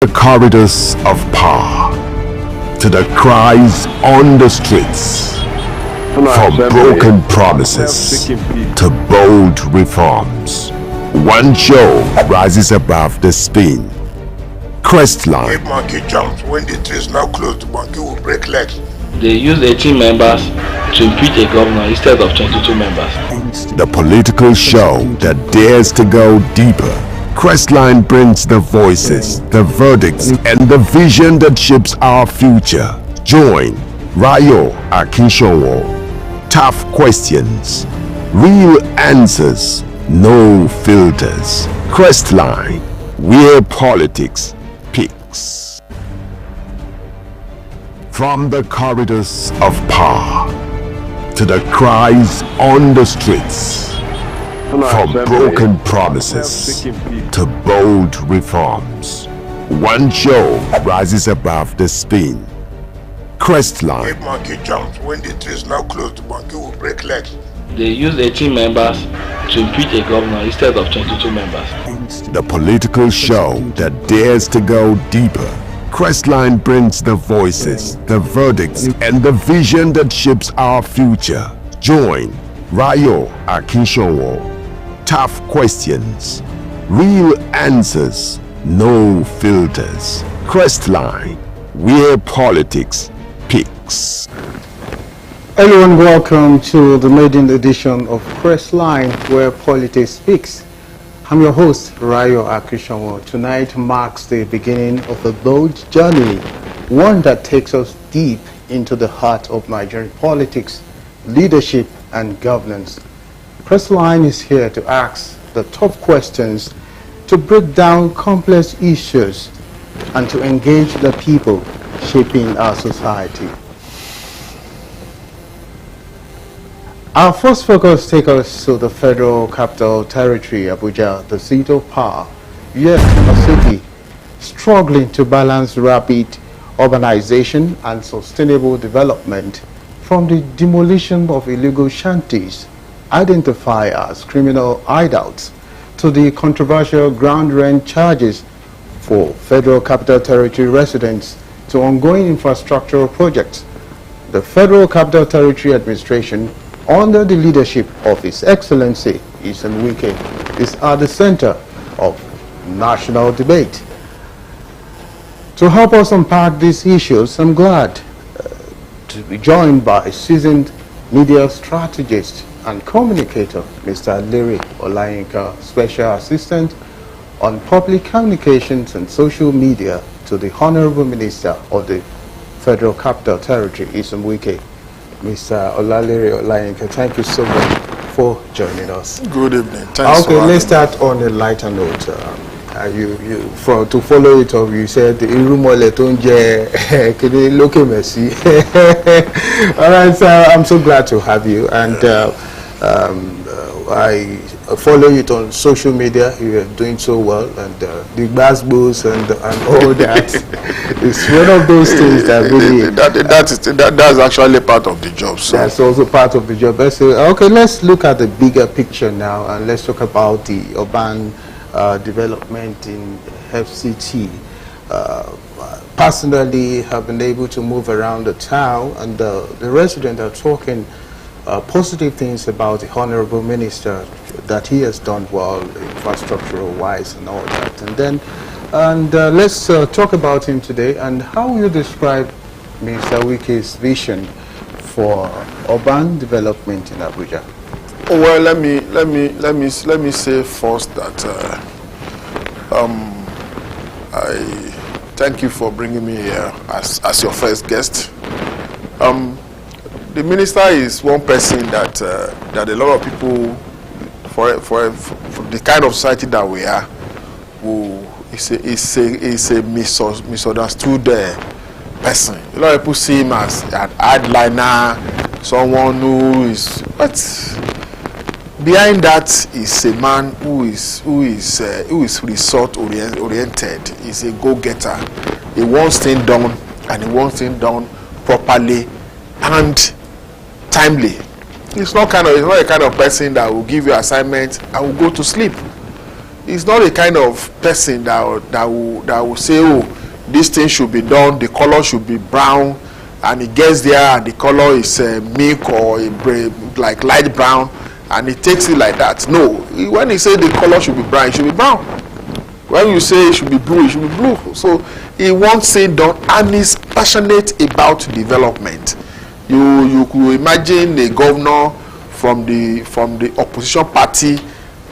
The corridors of power to the cries on the streets, from broken promises to bold reforms. One show rises above the spin. Crestline. If monkey jumps when the tree is now closed, monkey will break legs. They used 18 members to impeach a governor instead of 22 members. The political show that dares to go deeper. Crestline brings the voices, the verdicts, and the vision that shapes our future. Join Rayo Akinshowo. Tough questions, real answers, no filters. Crestline, where politics peaks. From the corridors of power to the cries on the streets, from broken promises to bold reforms. One show rises above the spin. Crestline. If monkey jumps when the tree is now closed, monkey will break legs. They used 18 members to impeach a governor instead of 22 members. The political show that dares to go deeper. Crestline brings the voices, the verdicts, and the vision that shapes our future. Join Rayo Akinshowo. Tough questions, real answers, no filters. Crestline, where politics peaks. Hello and welcome to the maiden edition of Crestline, where politics speaks. I'm your host, Rayo Akishawo. Tonight marks the beginning of a bold journey, one that takes us deep into the heart of Nigerian politics, leadership and governance. Crestline is here to ask the tough questions, to break down complex issues, and to engage the people shaping our society. Our first focus takes us to the Federal Capital Territory, Abuja, the seat of power, yet a city struggling to balance rapid urbanization and sustainable development, from the demolition of illegal shanties identified as criminal hideouts to the controversial ground rent charges for Federal Capital Territory residents to ongoing infrastructural projects. The Federal Capital Territory Administration, under the leadership of His Excellency Nyesom Wike, is at the center of national debate. To help us unpack these issues, I'm glad to be joined by seasoned media strategist and communicator, Mr. Larry Olayinka, Special Assistant on Public Communications and Social Media to the Honorable Minister of the Federal Capital Territory, Nyesom Wike. Mr. Larry Olayinka, thank you so much for joining us. Good evening. Thanks. Okay, let's start on a lighter note. To follow it up, you said Irumole Tonje Kede Loke Messi. All right, sir, I'm so glad to have you, and I follow it on social media. You are doing so well, and the basketballs and all that. It's one of those things that really that's actually part of the job. So. That's also part of the job. Okay, let's look at the bigger picture now, and let's talk about the urban development in FCT. Personally, have been able to move around the town, and the residents are talking positive things about the Honorable Minister, that he has done well infrastructural wise and all that. And let's talk about him today, and how will you describe Mr. Wike's vision for urban development in Abuja? Well, let me say first that I thank you for bringing me here as your first guest. The minister is one person that a lot of people, for the kind of society that we are, who is a misunderstood person. A lot of people see him as an hardliner, someone who is, but behind that is a man who is result oriented. He's a go-getter. He wants things done, and he wants things done properly and timely. He's not a kind of person that will give you assignment and will go to sleep. he's not a kind of person that will say, oh, this thing should be done, the color should be brown, and he gets there and the color is milk or like light brown, and he takes it like that. No, when he say the color should be brown, it should be brown. When you say it should be blue, it should be blue. So he wants it done, and he's passionate about development. You could imagine a governor from the opposition party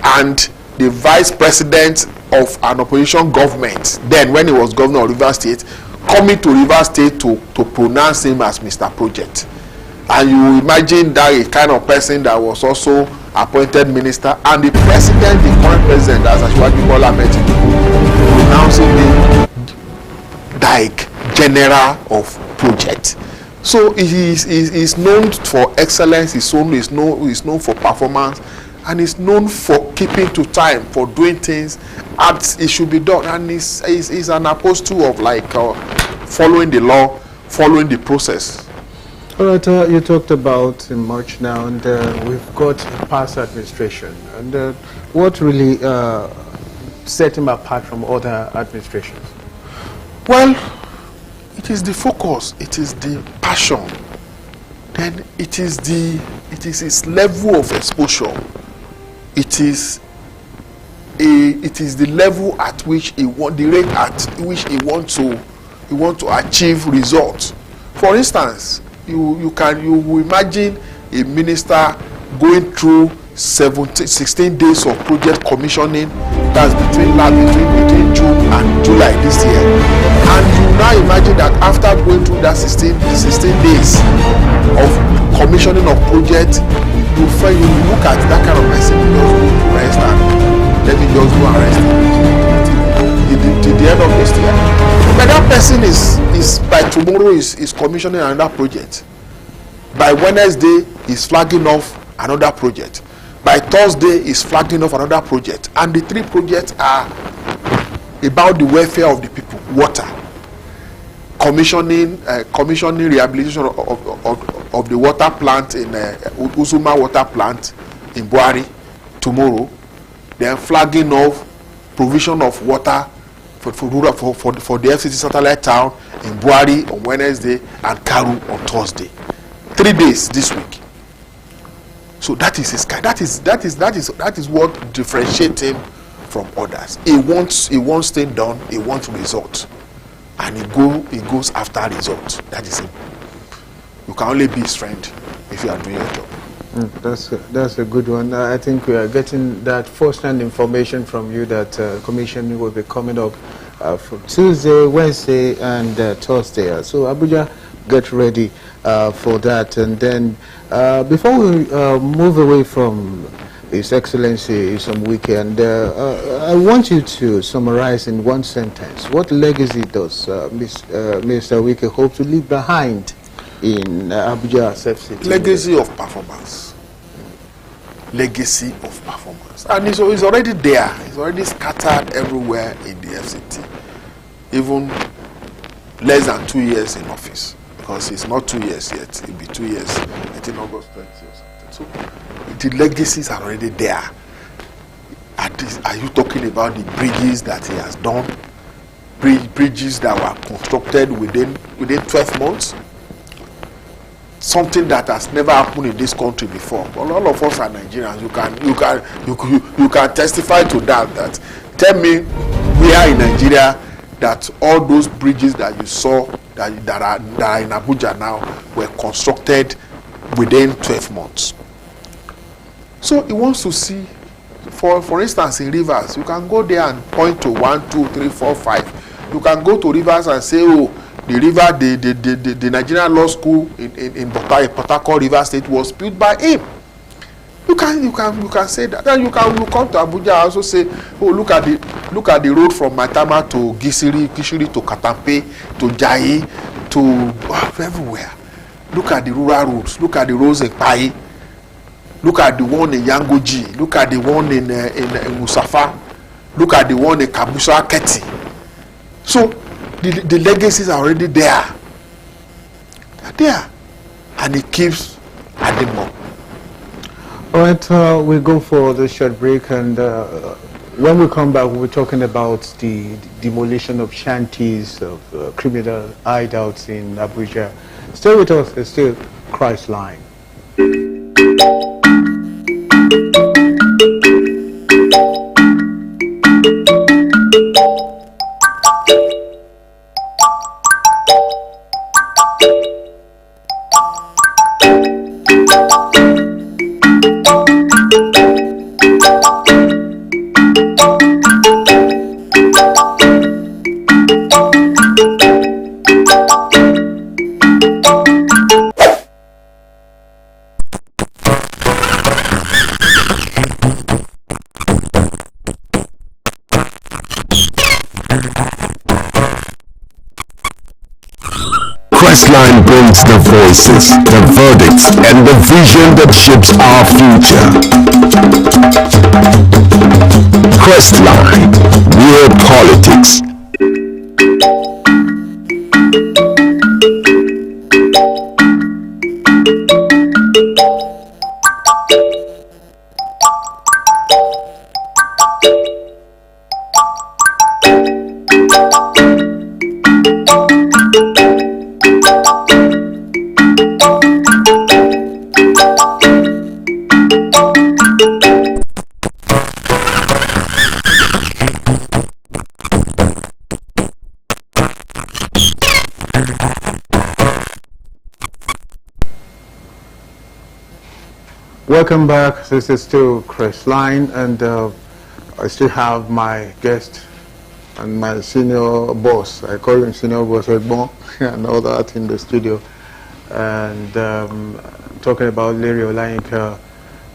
and the vice president of an opposition government, then when he was governor of Rivers State, coming to Rivers State to pronounce him as Mr. Project. And you imagine that a kind of person that was also appointed minister, and the president, the current president, as Asiwaju Bola Ahmed Tinubu, pronouncing him like general of project. So he is known for excellence, he's known for performance, and he's known for keeping to time, for doing things as it should be done. And he's an apostle of like following the law, following the process. All right, you talked about in March now, and we've got past administration. And what really set him apart from other administrations? Well, it is the focus, it is the passion, then it is his level of exposure. It is the level at which the rate at which he want to achieve results. For instance, you will imagine a minister going through 16 days of project commissioning. That's between June and July this year. And you now imagine that after going through that 16 days of commissioning of project, you look at that kind of person, you just go to rest and let me just go and rest till the end of this year. But that person is by tomorrow is commissioning another project. By Wednesday is flagging off another project. By Thursday is flagging off another project. And the three projects are about the welfare of the people. Water, commissioning rehabilitation of the water plant in Uzuma water plant in Buhari tomorrow. Then flagging off provision of water for the FCT satellite town in Buhari on Wednesday and Karu on Thursday. 3 days this week. So that is his kind. That is what differentiates him from others. He wants things done. He wants results, and he goes after results. That is him. You can only be his friend if you are doing your job. That's a good one. I think we are getting that first-hand information from you that commission will be coming up for Tuesday, Wednesday, and Thursday. So Abuja, get ready for that. And then before we move away from His Excellency some weekend, I want you to summarize in one sentence what legacy does Mr. Wike hope to leave behind in Abuja FCT? Legacy of performance. Legacy of performance. And it's already there. It's already scattered everywhere in the FCT. Even less than 2 years in office. Because it's not 2 years yet. It'll be 2 years, I think August 20 or something. So the legacies are already there. Are you talking about the bridges that he has done? Bridges that were constructed within 12 months? Something that has never happened in this country before. Well, all of us are Nigerians. You can testify to that. Tell me where in Nigeria that all those bridges that you saw that are in Abuja now were constructed within 12 months. So he wants to see, for instance, in Rivers, you can go there and point to 1, 2, 3, 4, 5. You can go to Rivers and say, oh, the Nigerian Law School in Port Harcourt, Rivers State was built by him. You can say that. Then you come to Abuja and also say, oh, look at the road from Maitama to Kishiri to Katampe to Jai to everywhere. Look at the rural roads. Look at the roads in Pai. Look at the one in Yangoji. Look at the one in Musafa. Look at the one in Kabusa Keti. So the legacies are already there. They're there. And it keeps adding more. All right, we go for the short break, and When we come back, we'll be talking about the demolition of shanties, of criminal hideouts in Abuja. Stay with us, it's still Crestline. Crestline brings the voices, the verdicts, and the vision that shapes our future. Crestline, real politics. Welcome back. This is still Crestline, and I still have my guest and my senior boss. I call him senior boss Edmond and all that in the studio. And talking about Larry Olayinka,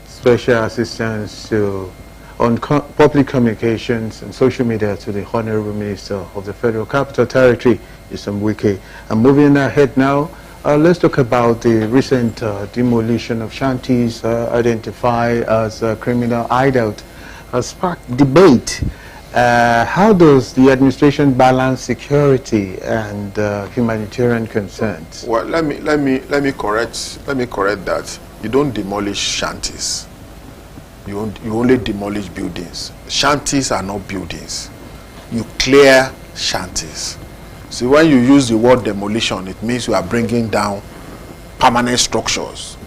special assistance on public communications and social media to the Honorable Minister of the Federal Capital Territory, Nyesom Wike. I'm moving ahead now. Let's talk about the recent demolition of shanties identified as a criminal hideout. Sparked debate. How does the administration balance security and humanitarian concerns? Well, let me correct that. You don't demolish shanties. You only demolish buildings. Shanties are not buildings. You clear shanties. See, when you use the word demolition, it means you are bringing down permanent structures.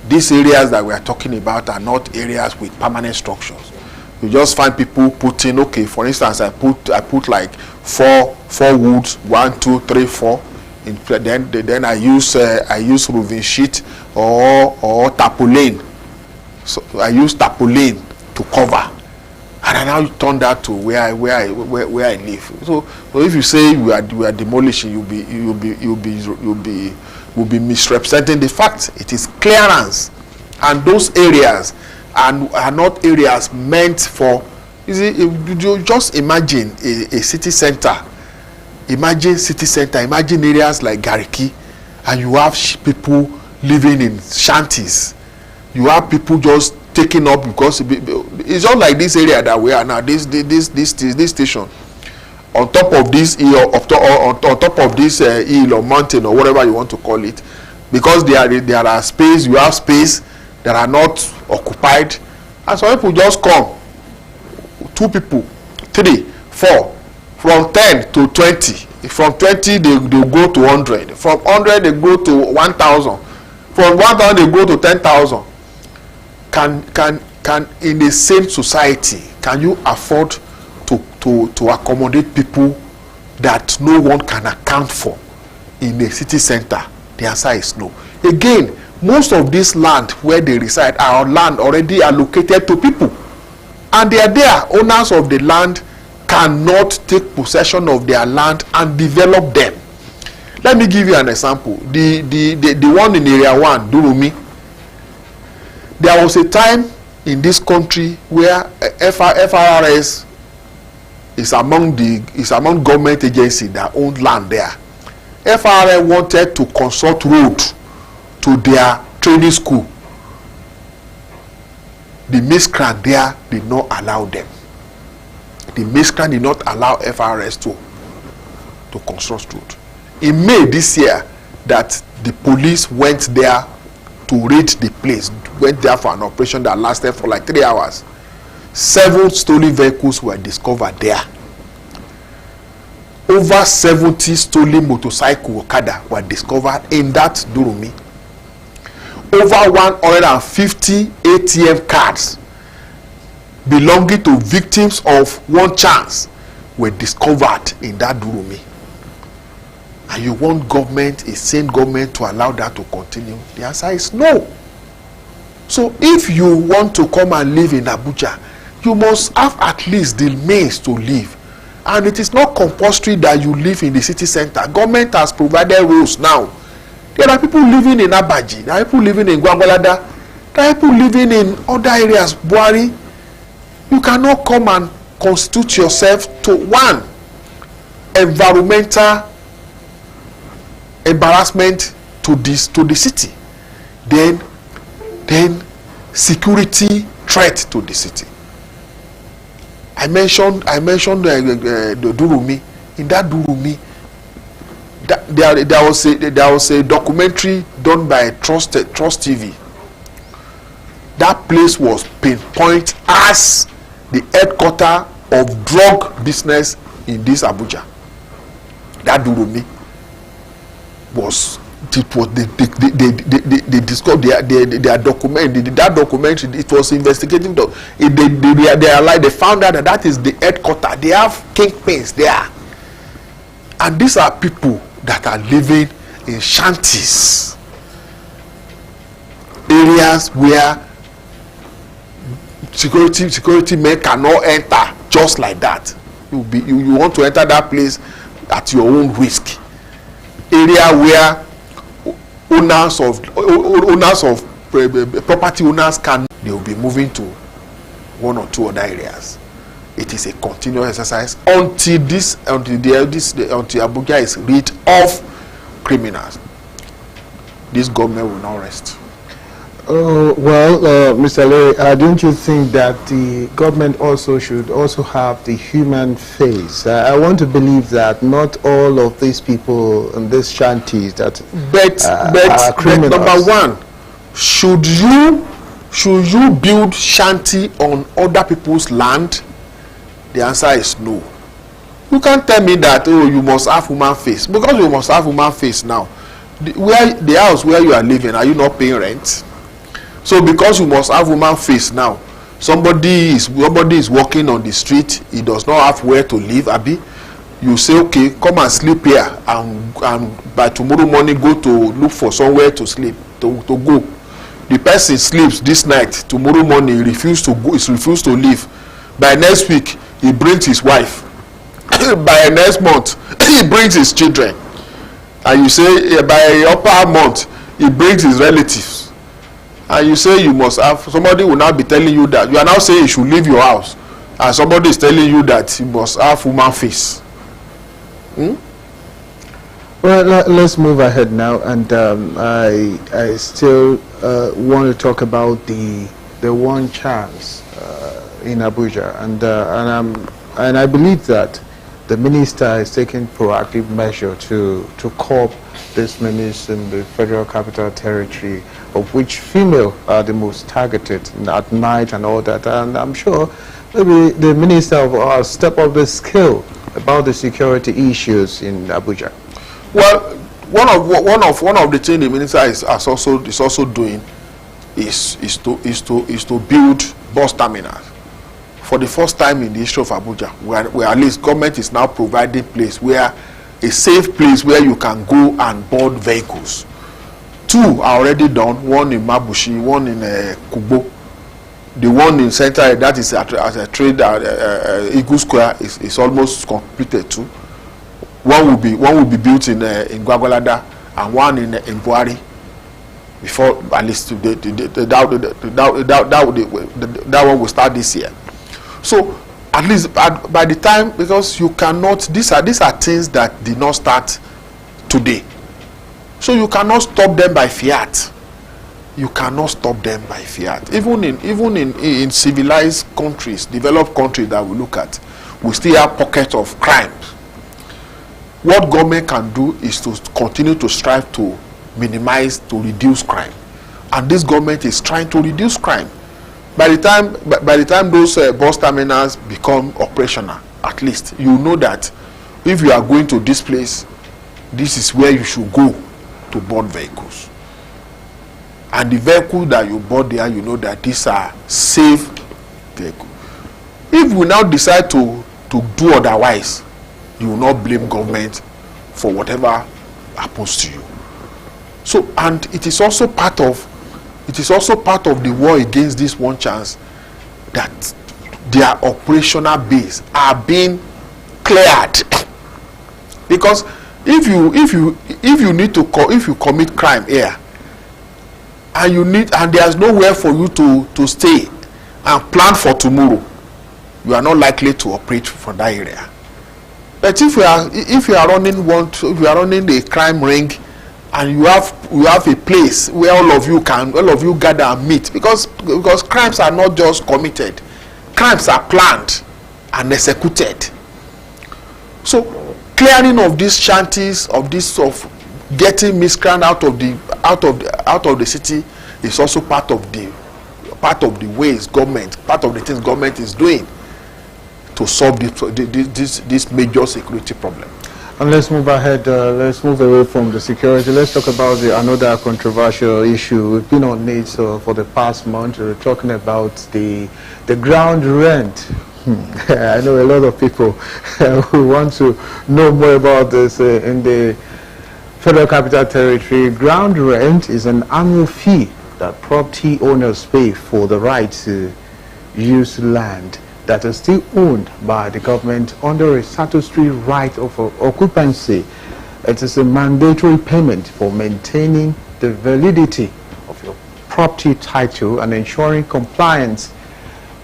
These areas that we are talking about are not areas with permanent structures. You just find people putting, okay, for instance, I put like four woods, 1, 2, 3, 4. Then I use roofing sheet or tarpaulin. So I use tarpaulin to cover. And I now turn that to where I live. So if you say we are demolishing, you'll be misrepresenting the fact. It is clearance, and those areas are not areas meant for. You see, you just imagine a city center. Imagine city center. Imagine areas like Gariki, and you have people living in shanties. You have people just taking up, because it's not like this area that we are now. This station on top of this hill, on top of this hill or mountain or whatever you want to call it, because there are space. You have space that are not occupied, and some people just come. 2 people, 3, 4, from 10 to 20. From 20 they go to 100. From 100 they go to 1,000. From 1,000 they go to 10,000. Can in the same society, can you afford to accommodate people that no one can account for in a city center? The answer is no. Again, most of this land where they reside are land already allocated to people, and they are there. Owners of the land cannot take possession of their land and develop them. Let me give you an example. The one in area 1, Durumi. There was a time in this country where FRRS is among government agencies that own land there. FRRS wanted to construct road to their training school. The miscreant there did not allow them. The miscreant did not allow FRRS to construct road. In May this year, that the police went there to raid the place, went there for an operation that lasted for like 3 hours. 7 stolen vehicles were discovered there. Over 70 stolen motorcycle Okada were discovered in that Durumi. Over 150 ATM cards belonging to victims of one chance were discovered in that Durumi. And you want government, a sane government, to allow that to continue? The answer is no. So if you want to come and live in Abuja, you must have at least the means to live. And it is not compulsory that you live in the city center. Government has provided rules now. There are people living in Abaji, there are people living in Gwangwalada, there are people living in other areas, Buhari. You cannot come and constitute yourself to one environmental embarrassment to the city, then security threat to the city. I mentioned the Durumi. In that Durumi, there was a documentary done by Trust TV. That place was pinpointed as the headquarters of drug business in this Abuja. That Durumi was they discovered their document. That documentary, it was investigative. They found out that is the headquarters. They have kingpins there, and these are people that are living in shanties, areas where security men cannot enter just like that. You want to enter that place at your own risk. Area where owners of property owners they will be moving to one or two other areas. It is a continuous exercise until Abuja is rid of criminals. This government will not rest. Well, Mr. Larry, don't you think that the government should also have the human face? I want to believe that not all of these people in these shanties that are criminals. But number one, should you build shanty on other people's land? The answer is no. You can't tell me that you must have human face, because you must have human face now. The house where you are living, are you not paying rent? So because you must have human face now, somebody is walking on the street, he does not have where to live, Abi, you say, okay, come and sleep here, and by tomorrow morning go to look for somewhere to sleep, to go. The person sleeps this night, tomorrow morning he refused to leave. By next week he brings his wife. By next month he brings his children, and you say by upper month he brings his relatives. And you say you must have, somebody will now be telling you that you are now saying you should leave your house, and somebody is telling you that you must have human face. Well, let's move ahead now, and I still want to talk about the one chance in Abuja, and I believe that the minister is taking proactive measure to curb these menace in the Federal Capital Territory, of which female are the most targeted at night and all that. And I'm sure maybe the minister will step up the skill about the security issues in Abuja. Well, one of the things the minister is also doing is to build bus terminals. For the first time in the history of Abuja, where at least government is now providing a safe place where you can go and board vehicles. 2 are already done, one in Mabushi, one in Kubo. The one in Central, that is at a trade Eagle Square, is almost completed too. One will be built in Gwagwalada, and one in Buhari. Before at least that one will start this year. So at least by the time, because you cannot, these are things that did not start today. So you cannot stop them by fiat. You cannot stop them by fiat. Even in civilized countries, developed countries that we look at, we still have pockets of crime. What government can do is to continue to strive to minimize, to reduce crime. And this government is trying to reduce crime. by the time those bus terminals become operational, at least you know that if you are going to this place, this is where you should go to board vehicles. And the vehicle that you board there, you know that these are safe vehicles. If we now decide to do otherwise, you will not blame government for whatever happens to you. So, and it is also part of the war against this one chance that their operational base are being cleared. Because if you commit crime here, and there's nowhere for you to stay and plan for tomorrow, you are not likely to operate from that area. But if you are running a crime ring, and you have a place where all of you gather and meet, because crimes are not just committed, crimes are planned and executed. So clearing of these shanties, of getting miscreant out of the city is also part of the things government is doing to solve this major security problem. And let's move ahead. Let's move away from the security. Let's talk about another controversial issue. We've been on it for the past month. We're talking about the ground rent. I know a lot of people who want to know more about this in the Federal Capital Territory. Ground rent is an annual fee that property owners pay for the right to use land that is still owned by the government under a statutory right of occupancy. It is a mandatory payment for maintaining the validity of your property title and ensuring compliance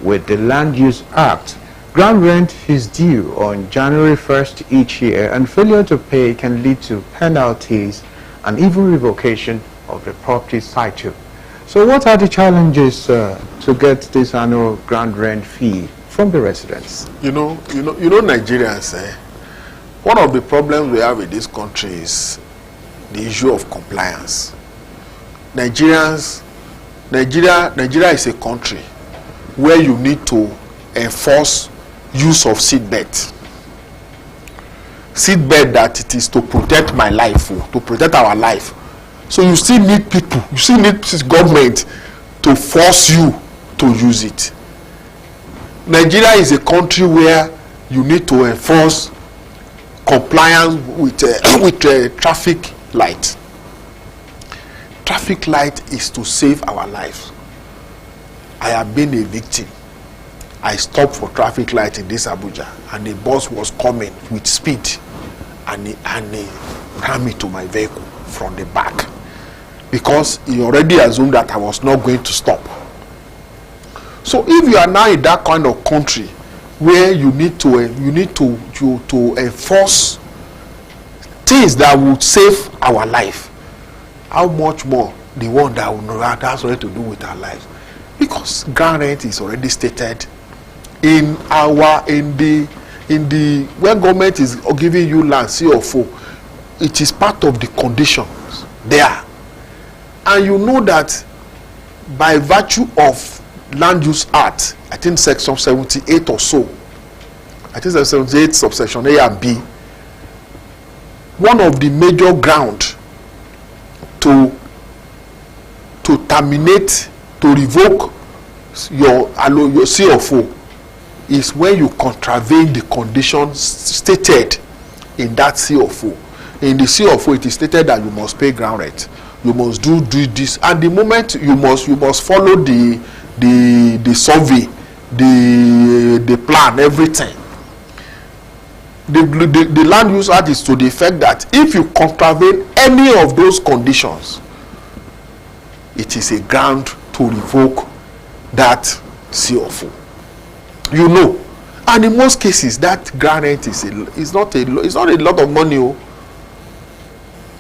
with the Land Use Act. Ground rent is due on January 1st each year, and failure to pay can lead to penalties and even revocation of the property title. So what are the challenges to get this annual ground rent fee from the residents? You know, Nigerians, one of the problems we have in this country is the issue of compliance. Nigeria is a country where you need to enforce use of seatbelt. Seatbelt that it is to protect my life, to protect our life. So you still need people, you still need government to force you to use it. Nigeria is a country where you need to enforce compliance with traffic light. Traffic light is to save our lives. I have been a victim. I stopped for traffic light in this Abuja, and the bus was coming with speed, and he ran me to my vehicle from the back because he already assumed that I was not going to stop. So if you are now in that kind of country where you need to enforce things that would save our life, how much more the one that has already to do with our lives? Because ground rent is already stated in the when government is giving you land C-O-4, it is part of the conditions there, and you know that by virtue of Land Use Act, I think section 78 or so, I think section 78 subsection A and B, one of the major ground to terminate, to revoke your C-O-4 is when you contravene the conditions stated in that C-O-4. In the C-O-4, it is stated that you must pay ground rent, you must do this, and the moment you must follow the survey, the plan, everything. The Land Use Act is to the effect that if you contravene any of those conditions, it is a ground to revoke that C-O-4. You know, and in most cases that ground rent is not a lot of money.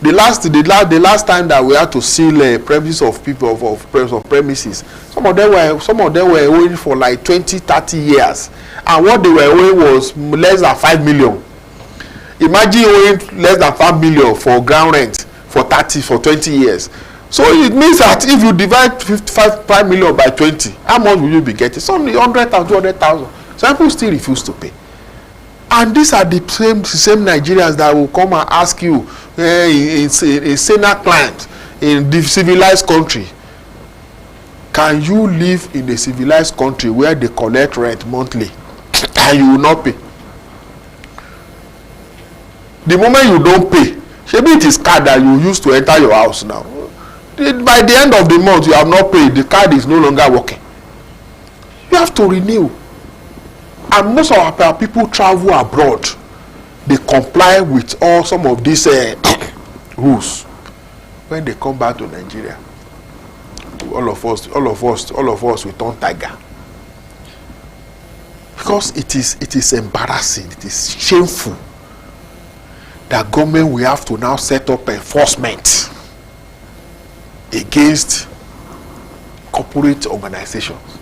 The last time that we had to seal premises of people of premises, some of them were owing for like 20-30 years, and what they were owing was less than 5 million. Imagine owing less than 5 million for ground rent for 20 years. So it means that if you divide 55 million by 20, how much will you be getting? Some 100,000, 200,000. Some people still refuse to pay. And these are the same Nigerians that will come and ask you, a Senate client in the civilized country, can you live in a civilized country where they collect rent monthly and you will not pay? The moment you don't pay, maybe it is card that you use to enter your house now. By the end of the month, you have not paid. The card is no longer working. You have to renew. And most of our people travel abroad. They comply with some of these rules. When they come back to Nigeria, all of us we turn tiger. Because it is embarrassing, it is shameful that government will have to now set up enforcement against corporate organizations,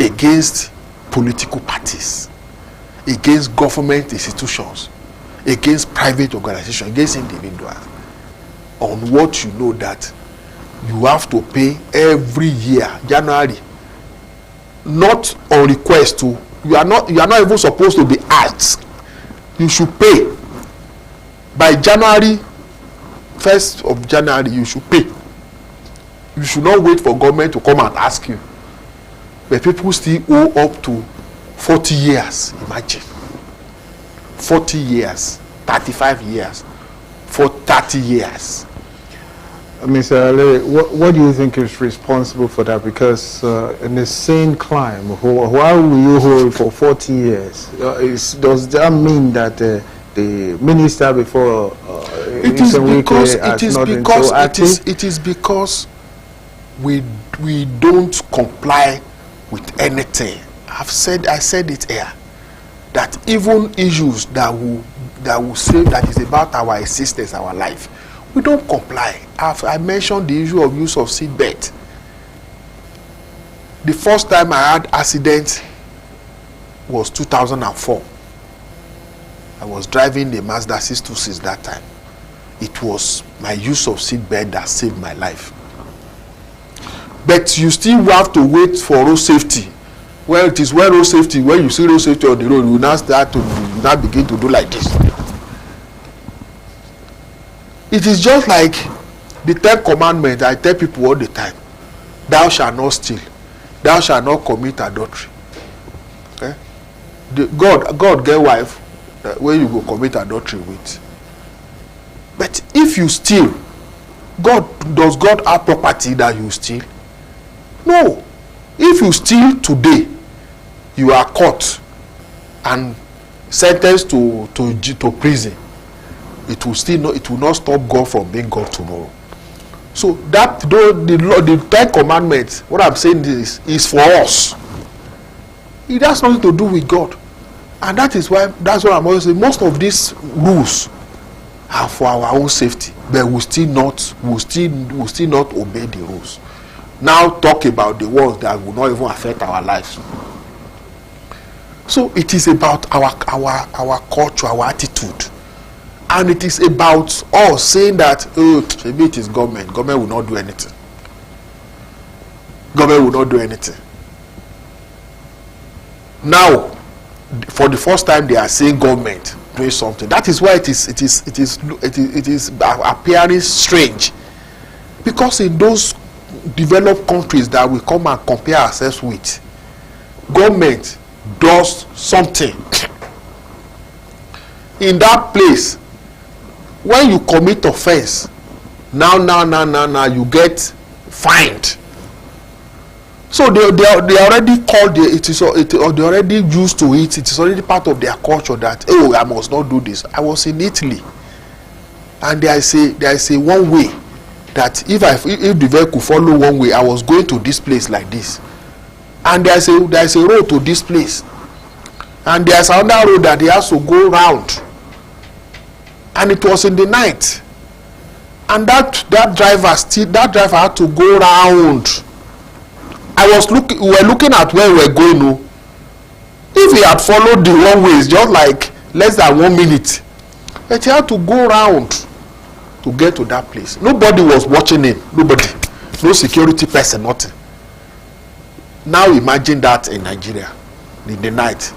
against political parties, against government institutions, against private organizations, against individuals, on what you know that you have to pay every year, January, not on request to. You are not even supposed to be asked. You should pay by January 1st of January. You should pay. You should not wait for government to come and ask you. But people still owe up to 40 years. Imagine 40 years, 35 years, for 30 years. Mr. Ale, what do you think is responsible for that? Because in the same climb, why will you hold for 40 years? Does that mean that the minister before it is because we don't comply with anything. I said it here, that even issues that will say that is about our existence, our life, we don't comply. I mentioned the issue of use of seatbelt. The first time I had accident was 2004. I was driving the Mazda 626 that time. It was my use of seatbelt that saved my life. But you still have to wait for road safety. Well, it is when road safety, when you see road safety on the road, you now begin to do like this. It is just like the 10 commandments I tell people all the time. Thou shalt not steal. Thou shalt not commit adultery. Okay? God get wife where you go commit adultery with. But if you steal, does God have property that you steal? No. If you steal today, you are caught and sentenced to prison. It will not stop God from being God tomorrow. So that though the 10 commandments, what I'm saying is for us. It has nothing to do with God. And that's what I'm always saying. Most of these rules are for our own safety, but we still not obey the rules. Now talk about the ones that will not even affect our lives. So it is about our culture, our attitude. And it is about us saying that, maybe it is government. Government will not do anything. Government will not do anything. Now, for the first time, they are saying government doing something. That is why it is appearing strange, because in those developed countries that we come and compare ourselves with, government does something. In that place, when you commit offense, now you get fined. So they already called they already used to it. It is already part of their culture that I must not do this. I was in Italy, and there is a one way that if the vehicle follow one way, I was going to this place like this, and there is a road to this place, and there is another road that they has to go round. And it was in the night, and that driver had to go round. We were looking at where we were going. If he had followed the one way, it's just like less than 1 minute, but he had to go round. to get to that place. Nobody was watching him. Nobody. No security person, nothing. Now imagine that in Nigeria, in the night.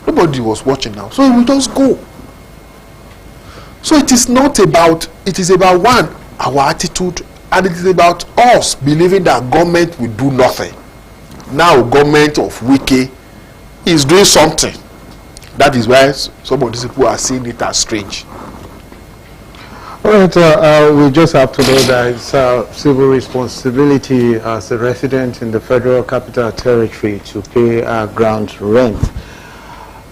Nobody was watching now. So he will just go. So it is not about, it is about one, our attitude, and it is about us believing that government will do nothing. Now government of Wike is doing something. That is why some of these people are seeing it as strange. All right, we just have to know that it's our civil responsibility as a resident in the Federal Capital Territory to pay our ground rent.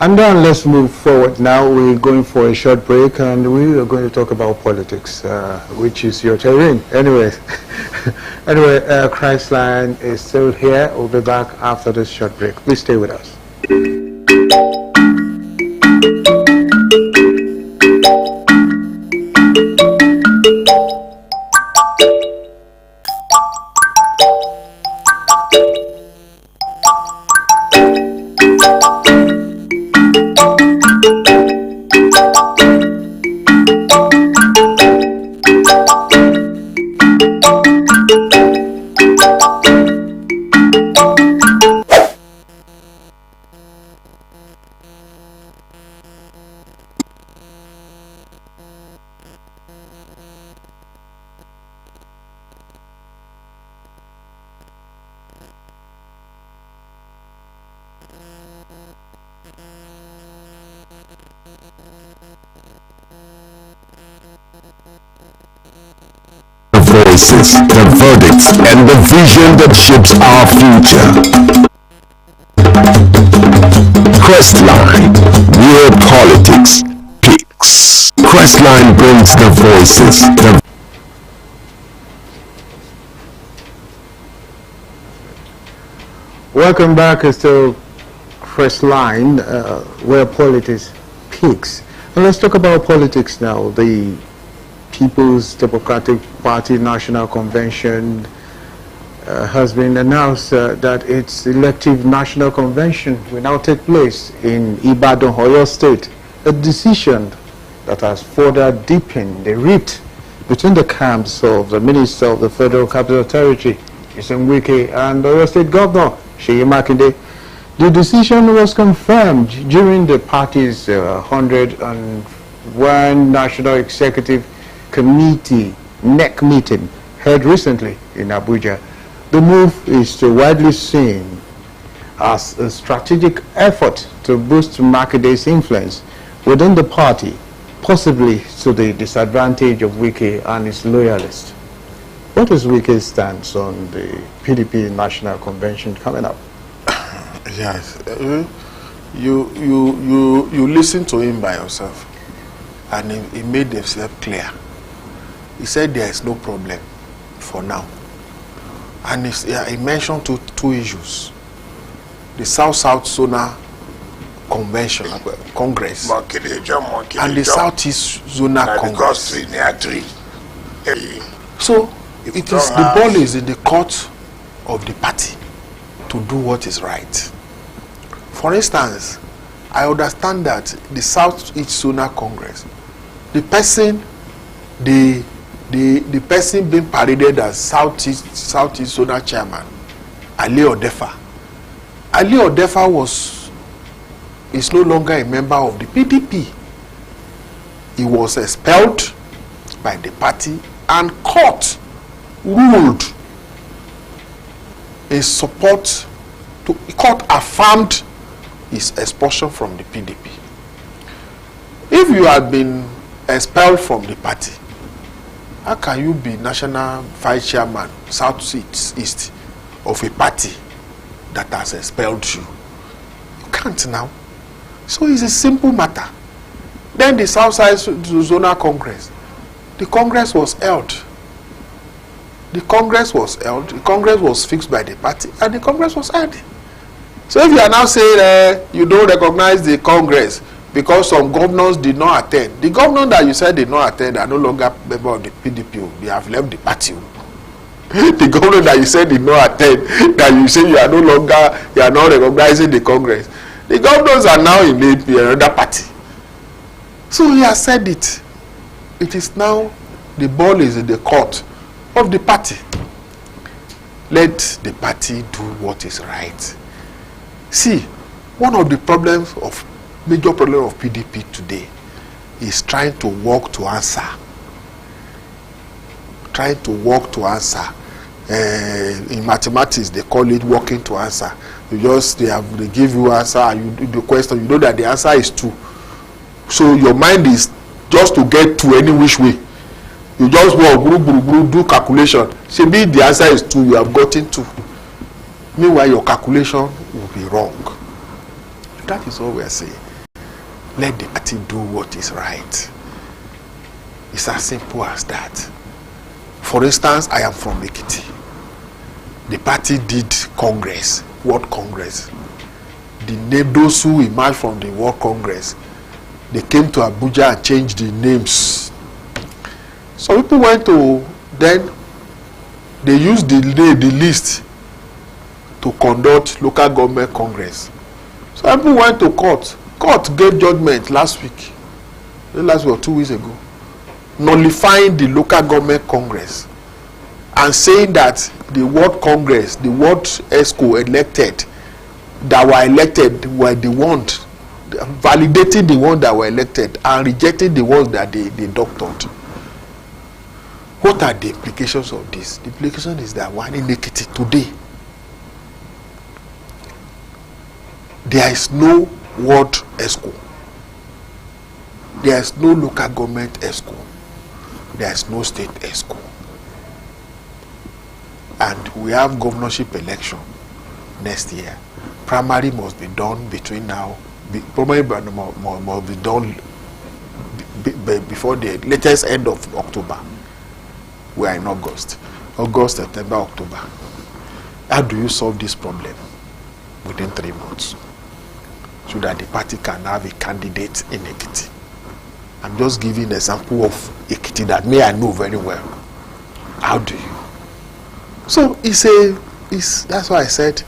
And then let's move forward now. We're going for a short break and we are going to talk about politics, which is your terrain. Anyway, Crestline is still here. We'll be back after this short break. Please stay with us. Voices, the verdicts, and the vision that shapes our future. Crestline, where politics peaks. Crestline brings the voices, the Welcome back. It's still Crestline, where politics peaks. And let's talk about politics now. The People's Democratic Party National Convention has been announced that its elective national convention will now take place in Ibadan, Oyo State, a decision that has further deepened the rift between the camps of the Minister of the Federal Capital Territory, Nyesom Wike, and Oyo State Governor, Seyi Makinde. The decision was confirmed during the party's 101 National Executive Committee NEC meeting held recently in Abuja. The move is widely seen as a strategic effort to boost Makinde's influence within the party, possibly to the disadvantage of Wike and his loyalists. What is Wike's stance on the PDP National Convention coming up? Yes, you listen to him by yourself, and he made himself clear. He said there is no problem for now. And he mentioned two issues. The South-South Zona Convention, Congress, and the Southeast Zona Congress. So, the ball is in the court of the party to do what is right. For instance, I understand that the Southeast Zona Congress, the person being paraded as Southeast Zona Chairman, Ali Odefa. Ali Odefa is no longer a member of the PDP. He was expelled by the party and court ruled in support to, court affirmed his expulsion from the PDP. If you had been expelled from the party, how can you be national vice chairman, Southeast of a party that has expelled you? You can't now. So it's a simple matter. Then the Southside Zona Congress, the Congress was held. The Congress was fixed by the party, and the Congress was held. So if you are now saying you don't recognize the Congress because some governors did not attend, the governors that you said did not attend are no longer member of the PDP. They have left the party. The governor that you said did not attend, that you say you are not recognizing the Congress, the governors are now in another party. So he has said it. It is now The ball is in the court of the party. Let the party do what is right. See, one of the major problems of PDP today is trying to walk to answer. Trying to walk to answer. In mathematics, they call it walking to answer. They give you answer, and you do the question. You know that the answer is 2. So your mind is just to get to any which way. You just walk, do calculation. Say, be the answer is 2. You have gotten 2. Meanwhile, your calculation will be wrong. That is all we are saying. Let the party do what is right. It's as simple as that. For instance, I am from Ekiti. The party did Congress, World Congress. Those who emerged from the World Congress, they came to Abuja and changed the names. So people went to, then they used the list to conduct local government Congress. So people went to court. Court gave judgment last week or 2 weeks ago, nullifying the local government Congress and saying that the World Congress, the World ESCO that were elected were the ones, validating the ones that were elected and rejecting the ones that they doctored. What are the implications of this? The implication is that one in Ekiti today, there is no World ESCO. There is no local government ESCO. There is no state ESCO. And we have governorship election next year. Primary must be done between now. Primary must be done before the latest end of October. We are in August, September, October. How do you solve this problem within 3 months so that the party can have a candidate in Ekiti? I'm just giving an example of Ekiti that I know very well. How do you? So that's why I said,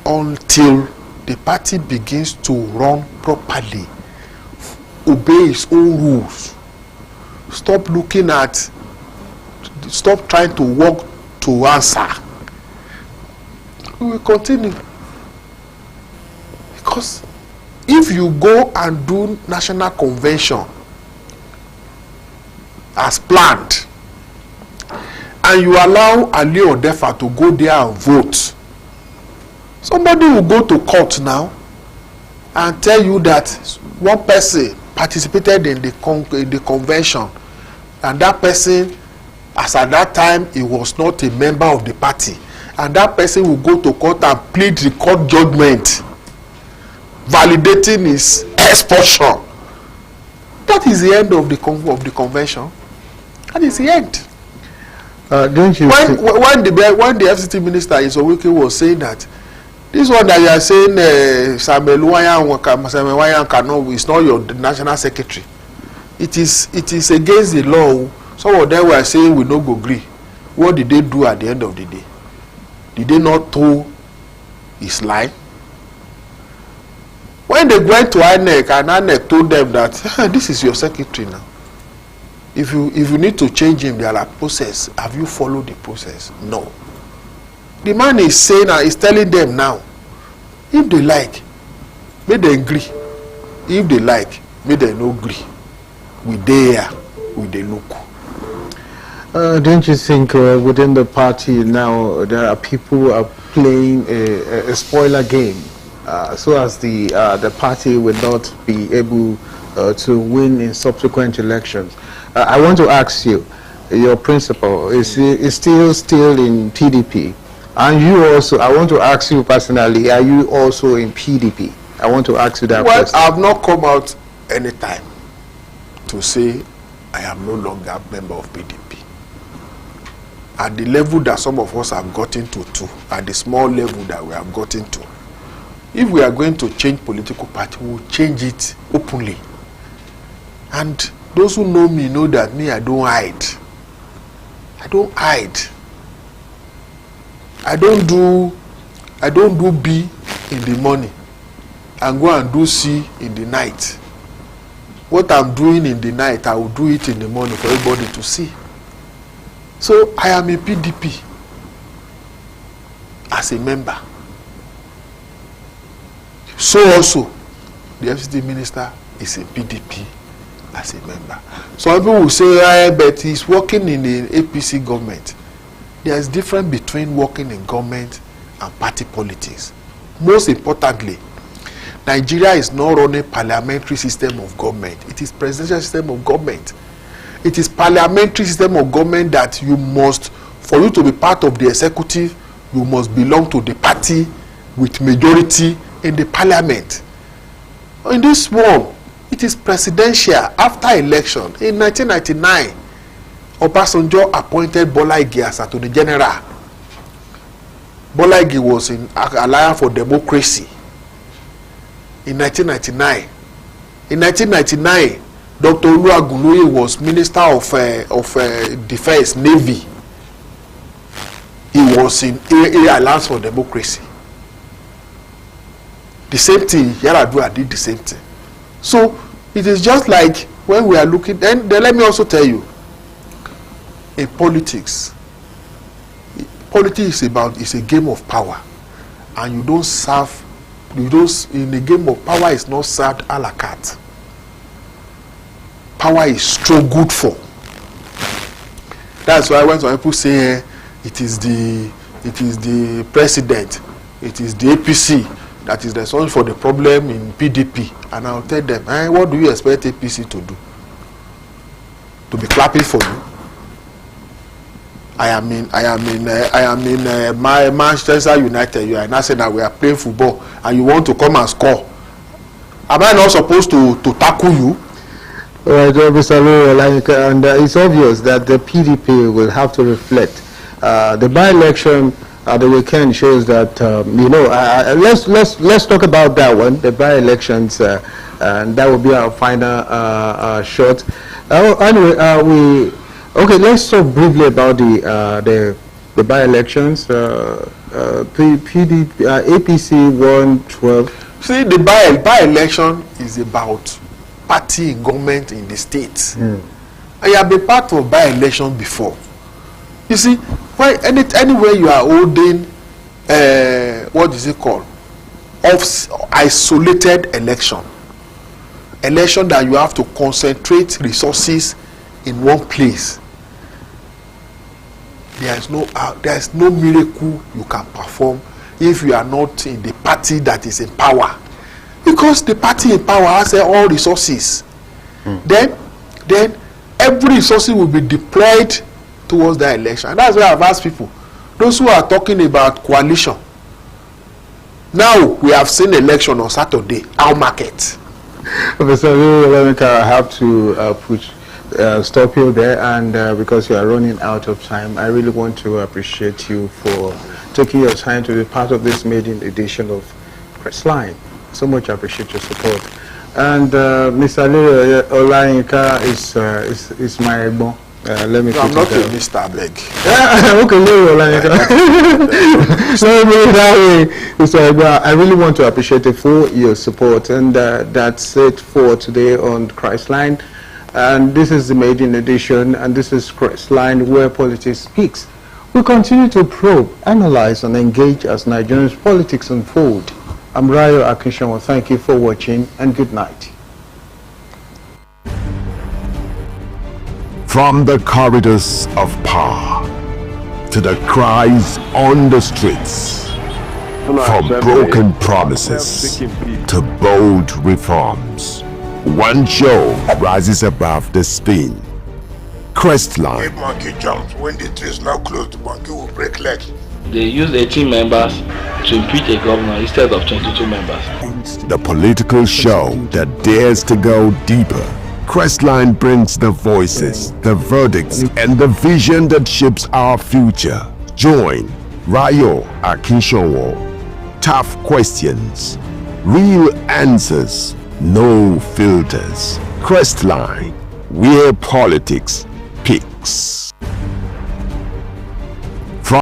until the party begins to run properly, obey its own rules, stop trying to walk to answer, we will continue. Because if you go and do national convention as planned, and you allow Ali Odefa to go there and vote, somebody will go to court now and tell you that one person participated in the convention, and that person, as at that time, he was not a member of the party, and that person will go to court and plead the court judgment validating his expulsion. That is the end of the convention. That is the end. Don't you when the FCT minister Isowike was saying that this one that you are saying, Samuel Wayan cannot, is not your national secretary. It is against the law. Some of them were saying we no go agree. What did they do at the end of the day? Did they not toe his line? When they went to INEC, and INEC told them that this is your secretary now. If you need to change him, there are process. Have you followed the process? No. The man is saying, is telling them now, if they like, may they agree. If they like, may they no agree. We there, we they look. Don't you think within the party now there are people who are playing a spoiler game, so as the party will not be able to win in subsequent elections? I want to ask you, your principal is still in PDP, and you also. I want to ask you personally, are you also in PDP? I want to ask you that question. Well, I have not come out any time to say I am no longer a member of PDP. At the level that some of us have gotten to, at the small level that we have gotten to, if we are going to change political party, we will change it openly. And those who know me know that me, I don't hide. I don't hide. I don't do B in the morning and go and do C in the night. what I'm doing in the night, I will do it in the morning for everybody to see. So I am a PDP as a member. So also, the FCT minister is a PDP as a member. Some people will say, but he's working in the APC government. There is difference between working in government and party politics. Most importantly, Nigeria is not running parliamentary system of government. It is presidential system of government. It is parliamentary system of government that you must, for you to be part of the executive, you must belong to the party with majority in the parliament. In this one, it is presidential. After election in 1999, Obasanjo appointed Bola Ige as Attorney General. Bola Ige was in Alliance for Democracy in 1999. In 1999, Dr. Oluwagunloye was Minister of Defense, Navy. He was in Alliance for Democracy. The same thing, Yaradua did the same thing. So it is just like when we are looking, and then let me also tell you, in politics is a game of power, and you don't serve, in a game of power is not served a la carte. Power is struggled for. That's why when some people say it is the president, it is the APC that is the source for the problem in PDP, and I'll tell them, what do you expect APC to do? To be clapping for you? I am in my Manchester United. You are not saying that we are playing football, and you want to come and score. Am I not supposed to tackle you? Right, Mr. Lawyer, and it's obvious that the PDP will have to reflect. The by-election the weekend shows that let's talk about that one, the by-elections, and that will be our final shot. Anyway, let's talk briefly about the by-elections. APC 112. See, the by-election is about party in government in the state. I have been part of by-election before. You see, anywhere you are holding, what is it called? Isolated election that you have to concentrate resources in one place. There is no miracle you can perform if you are not in the party that is in power, because the party in power has all resources. Then every resource will be deployed towards that election. And that's why I've asked people, those who are talking about coalition, now we have seen election on Saturday, our market. Mr. I have to stop you there, and because you are running out of time, I really want to appreciate you for taking your time to be part of this maiden edition of Crestline. So much appreciate your support. And Mr. Olayinka is my elbow. Let me I'm not a Mr. Beg. I really want to appreciate you for your support, and that's it for today on Crestline. And this is the maiden edition, and this is Crestline, where politics speaks. We continue to probe, analyze, and engage as Nigerian politics unfold. I'm Rayo Akinshawa. Thank you for watching, and good night. From the corridors of power to the cries on the streets, from broken promises to bold reforms, one show rises above the spin. Crestline. If monkey jumps, when the tree is now closed, the monkey will break legs. They used 18 members to impeach a governor instead of 22 members. The political show that dares to go deeper. Crestline brings the voices, the verdicts, and the vision that shapes our future. Join Rayo Akinshawa. Tough questions, real answers, no filters. Crestline, where politics picks.